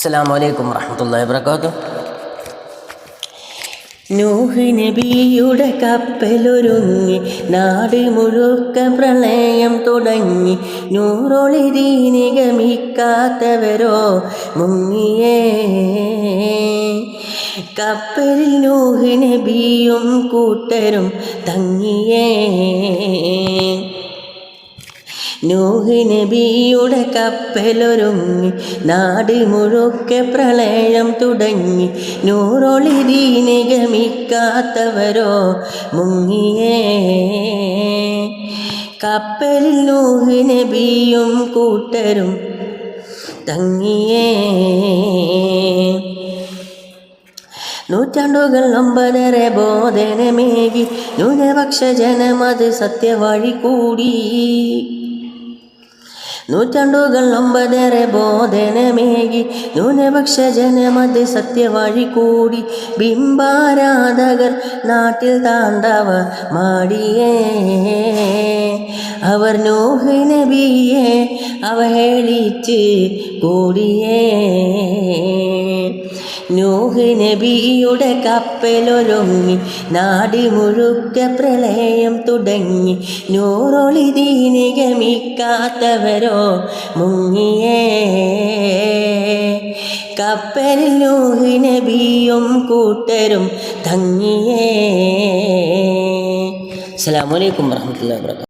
അസ്സലാമു അലൈക്കും വറഹ്മത്തുള്ളാഹി വബറകാതുഹു. നൂഹ് നബിയുടെ കപ്പലൊരുങ്ങി, നാട് മുഴുക്ക പ്രളയം തുടങ്ങി. നൂറൊളി ദീനി ഗമിക്കാത്തവരോ മുങ്ങിയേ. കപ്പലിൽ നൂഹ് നബിയും കൂട്ടരും തങ്ങിയേ. നൂഹ് നബിയുടെ കപ്പലൊരുങ്ങി, നാട് മുഴുക്കെ പ്രളയം തുടങ്ങി. നൂറൊളി ദീനി ഗമിക്കാത്തവരോ മുങ്ങിയേ. കപ്പലിൽ നൂഹ് നബിയും കൂട്ടരും തങ്ങിയേ. നൂറ്റാണ്ടുകൾ 9 ബോധനമേകി ന്യൂനപക്ഷ ജനമത് സത്യവഴി കൂടി. നൂറ്റാണ്ടുകൾ 9 ബോധനമേകി ന്യൂനപക്ഷ ജനമത് സത്യവഴി കൂടി. ബിംബാരാധകർ നാട്ടിൽ താണ്ടവ മാടിയേ. അവർ നൂഹ് നബിയെ അവഹേളിച്ച് കൂടിയേ. നൂഹ് നബിയുടെ കപ്പലൊരുങ്ങി, നാട് മുഴുക്ക പ്രളയം തുടങ്ങി. നൂറൊളി ദീനി ഗമിക്കാത്തവരോ മുങ്ങിയേ. കപ്പലിൽ നൂഹ് നബിയും കൂട്ടരും തങ്ങിയേ. അസ്സലാമു അലൈക്കും വറഹ്മത്തുള്ളാഹി വബറകാതുഹു.